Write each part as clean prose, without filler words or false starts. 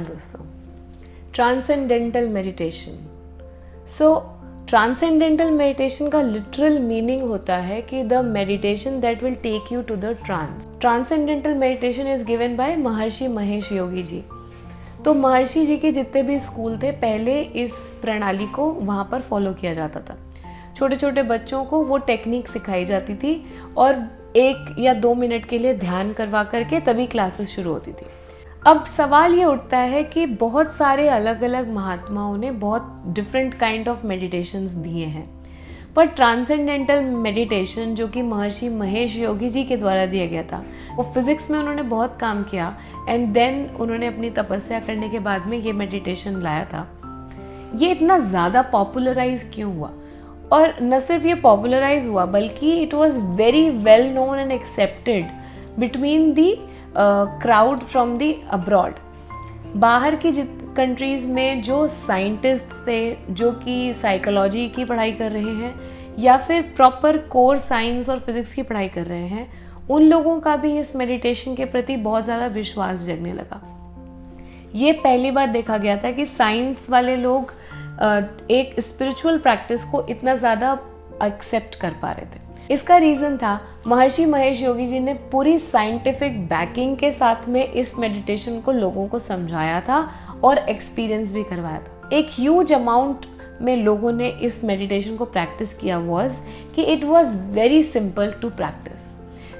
दोस्तों, transcendental meditation. Transcendental meditation का literal meaning होता है कि the meditation that will take you to the trance. Transcendental meditation is given by Maharishi Mahesh Yogi ji. तो महर्षि जी के जितने भी स्कूल थे, पहले इस प्रणाली को वहाँ पर फॉलो किया जाता था। छोटे छोटे बच्चों को वो टेक्निक सिखाई जाती थी और 1 या 2 मिनट के लिए ध्यान करवा करके तभी क्लासेस शुरू होती थी। अब सवाल ये उठता है कि बहुत सारे अलग अलग महात्माओं ने बहुत डिफरेंट काइंड ऑफ मेडिटेशंस दिए हैं, पर ट्रांसेंडेंटल मेडिटेशन जो कि महर्षि महेश योगी जी के द्वारा दिया गया था, वो फिज़िक्स में उन्होंने बहुत काम किया एंड देन उन्होंने अपनी तपस्या करने के बाद में ये मेडिटेशन लाया था। ये इतना ज़्यादा पॉपुलराइज क्यों हुआ? और न सिर्फ ये पॉपुलराइज हुआ बल्कि it was very well known and accepted between the crowd from the abroad. बाहर की कंट्रीज़ में जो साइंटिस्ट्स थे, जो कि साइकोलॉजी की पढ़ाई कर रहे हैं या फिर प्रॉपर कोर साइंस और फिज़िक्स की पढ़ाई कर रहे हैं, उन लोगों का भी इस मेडिटेशन के प्रति बहुत ज़्यादा विश्वास जगने लगा। ये पहली बार देखा गया था कि साइंस वाले लोग एक स्पिरिचुअल प्रैक्टिस को इतना ज़्यादा एक्सेप्ट कर पा रहे थे। इसका रीज़न था महर्षि महेश योगी जी ने पूरी साइंटिफिक बैकिंग के साथ में इस मेडिटेशन को लोगों को समझाया था और एक्सपीरियंस भी करवाया था। एक ह्यूज अमाउंट में लोगों ने इस मेडिटेशन को प्रैक्टिस किया वॉज कि it was very simple to practice.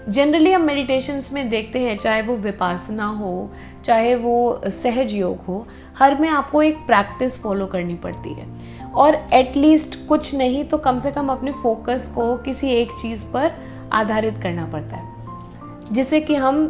Generally हम मेडिटेशंस में देखते हैं, चाहे वो विपासना हो, चाहे वो सहज योग हो, हर में आपको एक प्रैक्टिस फॉलो करनी पड़ती है और एटलीस्ट कुछ नहीं तो कम से कम अपने फोकस को किसी एक चीज़ पर आधारित करना पड़ता है, जिसे कि हम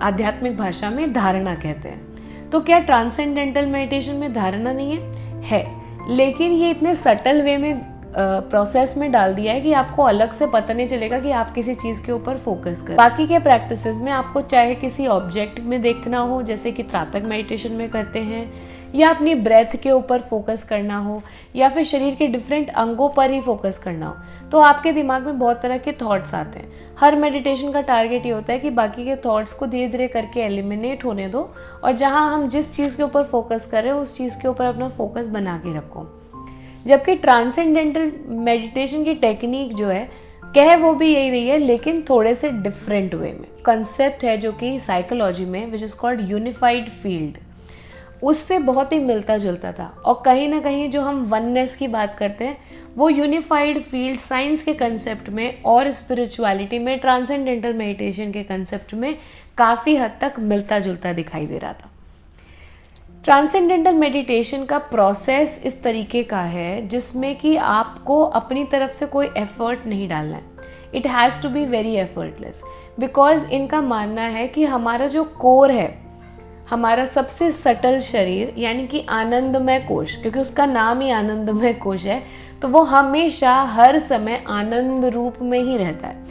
आध्यात्मिक भाषा में धारणा कहते हैं। तो क्या ट्रांसेंडेंटल मेडिटेशन में धारणा नहीं है? लेकिन ये इतने सटल वे में प्रोसेस में डाल दिया है कि आपको अलग से पता नहीं चलेगा कि आप किसी चीज़ के ऊपर फोकस करें। बाकी के प्रैक्टिसेस में आपको चाहे किसी ऑब्जेक्ट में देखना हो, जैसे कि त्राटक मेडिटेशन में करते हैं, या अपनी ब्रेथ के ऊपर फोकस करना हो, या फिर शरीर के डिफरेंट अंगों पर ही फोकस करना हो, तो आपके दिमाग में बहुत तरह के थॉट्स आते हैं। हर मेडिटेशन का टारगेट ये होता है कि बाकी के थॉट्स को धीरे धीरे करके एलिमिनेट होने दो और जहाँ हम जिस चीज़ के ऊपर फोकस कर रहे हो उस चीज़ के ऊपर अपना फोकस बना के रखो। जबकि ट्रांसेंडेंटल मेडिटेशन की टेक्निक जो है, कह वो भी यही रही है लेकिन थोड़े से डिफरेंट वे में। कंसेप्ट है जो कि साइकोलॉजी में which is called unified field, उससे बहुत ही मिलता जुलता था। और कहीं ना कहीं जो हम वननेस की बात करते हैं, वो यूनिफाइड फील्ड साइंस के कंसेप्ट में और स्पिरिचुअलिटी में ट्रांसेंडेंटल मेडिटेशन के कंसेप्ट में काफ़ी हद तक मिलता जुलता दिखाई दे रहा था। ट्रांसेंडेंटल मेडिटेशन का प्रोसेस इस तरीके का है जिसमें कि आपको अपनी तरफ से कोई एफर्ट नहीं डालना है। It has to be very effortless, because इनका मानना है कि हमारा जो कोर है, हमारा सबसे सटल शरीर यानी कि आनंदमय कोश, क्योंकि उसका नाम ही आनंदमय कोश है, तो वो हमेशा हर समय आनंद रूप में ही रहता है।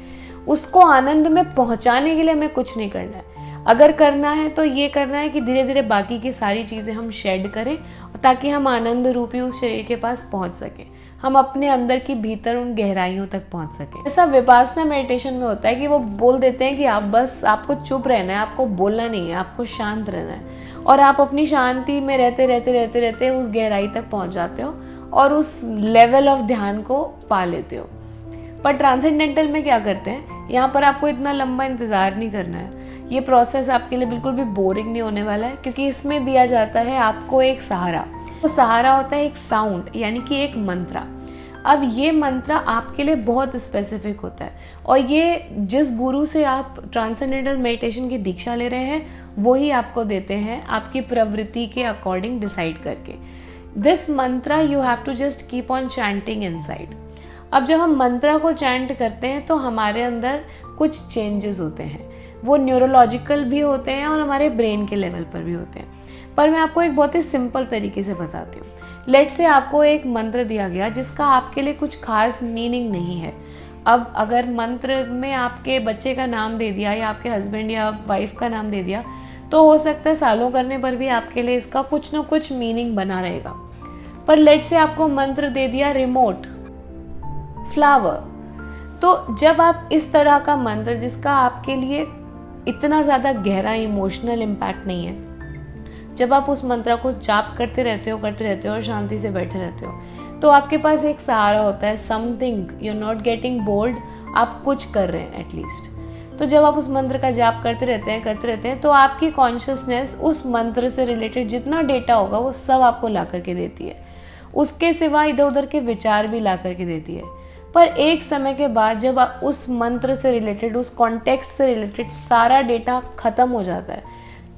उसको आनंद में पहुंचाने के लिए हमें कुछ नहीं करना है। अगर करना है तो ये करना है कि धीरे धीरे बाकी की सारी चीज़ें हम शेड करें ताकि हम आनंद रूपी उस शरीर के पास पहुंच सकें, हम अपने अंदर की भीतर उन गहराइयों तक पहुंच सकें। ऐसा विपासना मेडिटेशन में होता है कि वो बोल देते हैं कि आप बस, आपको चुप रहना है, आपको बोलना नहीं है, आपको शांत रहना है, और आप अपनी शांति में रहते रहते रहते रहते उस गहराई तक पहुंच जाते हो और उस लेवल ऑफ ध्यान को पा लेते हो। पर ट्रांसेंडेंटल में क्या करते हैं, यहाँ पर आपको इतना लंबा इंतज़ार नहीं करना है। ये प्रोसेस आपके लिए बिल्कुल भी बोरिंग नहीं होने वाला है, क्योंकि इसमें दिया जाता है आपको एक सहारा। वो सहारा होता है एक साउंड, यानी कि एक मंत्रा। अब ये मंत्रा आपके लिए बहुत स्पेसिफिक होता है और ये जिस गुरु से आप ट्रांसेंडेंटल मेडिटेशन की दीक्षा ले रहे हैं वही आपको देते हैं, आपकी प्रवृत्ति के अकॉर्डिंग डिसाइड करके। This mantra you have to just keep on chanting inside. अब जब हम मंत्रा को चैंट करते हैं तो हमारे अंदर कुछ चेंजेस होते हैं, वो न्यूरोलॉजिकल भी होते हैं और हमारे ब्रेन के लेवल पर भी होते हैं। पर मैं आपको एक बहुत ही सिंपल तरीके से बताती हूँ। लेट से आपको एक मंत्र दिया गया जिसका आपके लिए कुछ खास मीनिंग नहीं है। अब अगर मंत्र में आपके बच्चे का नाम दे दिया या आपके हस्बैंड या वाइफ का नाम दे दिया, तो हो सकता है सालों करने पर भी आपके लिए इसका कुछ ना कुछ मीनिंग बना रहेगा। पर लेट से आपको मंत्र दे दिया रिमोट, फ्लावर, तो जब आप इस तरह का मंत्र जिसका आपके लिए इतना ज़्यादा गहरा इमोशनल इम्पैक्ट नहीं है, जब आप उस मंत्र को जाप करते रहते हो और शांति से बैठे रहते हो, तो आपके पास एक सहारा होता है, something, you are not getting bold, आप कुछ कर रहे हैं एटलीस्ट। तो जब आप उस मंत्र का जाप करते रहते हैं तो आपकी कॉन्शियसनेस उस मंत्र से रिलेटेड जितना डेटा होगा वो सब आपको ला करके देती है। उसके सिवा इधर उधर के विचार भी ला करके देती है। पर एक समय के बाद जब आप उस मंत्र से रिलेटेड, उस कॉन्टेक्स्ट से रिलेटेड सारा डेटा ख़त्म हो जाता है,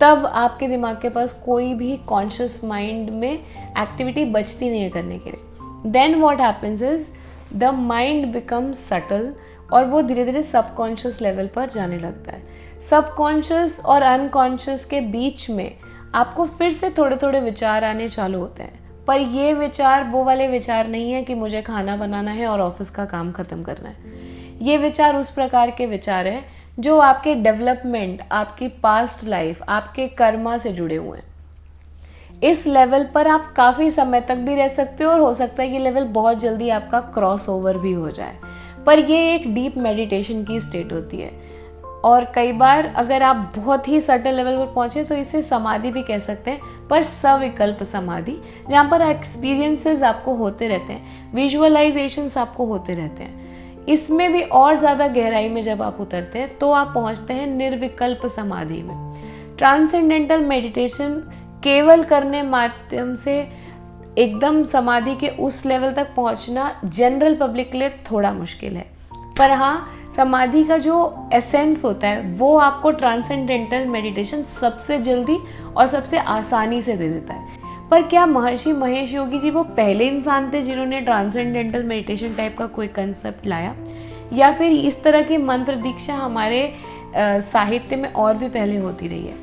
तब आपके दिमाग के पास कोई भी कॉन्शियस माइंड में एक्टिविटी बचती नहीं है करने के लिए। Then what happens is the mind becomes subtle और वो धीरे धीरे सबकॉन्शियस लेवल पर जाने लगता है। सबकॉन्शियस और अनकॉन्शियस के बीच में आपको फिर से थोड़े थोड़े विचार आने चालू होते हैं, पर ये विचार वो वाले विचार नहीं है कि मुझे खाना बनाना है और ऑफिस का काम ख़त्म करना है। ये विचार उस प्रकार के विचार हैं जो आपके डेवलपमेंट, आपकी पास्ट लाइफ, आपके कर्मा से जुड़े हुए हैं। इस लेवल पर आप काफ़ी समय तक भी रह सकते हो और हो सकता है ये लेवल बहुत जल्दी आपका क्रॉस ओवर भी हो जाए, पर ये एक डीप मेडिटेशन की स्टेट होती है। और कई बार अगर आप बहुत ही सटल लेवल पर पहुँचे तो इसे समाधि भी कह सकते हैं, पर सविकल्प समाधि, जहाँ पर एक्सपीरियंसेस आपको होते रहते हैं, विजुअलाइजेशंस आपको होते रहते हैं। इसमें भी और ज़्यादा गहराई में जब आप उतरते हैं तो आप पहुँचते हैं निर्विकल्प समाधि में। ट्रांसेंडेंटल मेडिटेशन केवल करने माध्यम से एकदम समाधि के उस लेवल तक पहुँचना जनरल पब्लिक के लिए थोड़ा मुश्किल है, पर हाँ, समाधि का जो एसेंस होता है वो आपको ट्रांसेंडेंटल मेडिटेशन सबसे जल्दी और सबसे आसानी से दे देता है। पर क्या महर्षि महेश योगी जी वो पहले इंसान थे जिन्होंने ट्रांसेंडेंटल मेडिटेशन टाइप का कोई कंसेप्ट लाया, या फिर इस तरह की मंत्र दीक्षा हमारे साहित्य में और भी पहले होती रही है?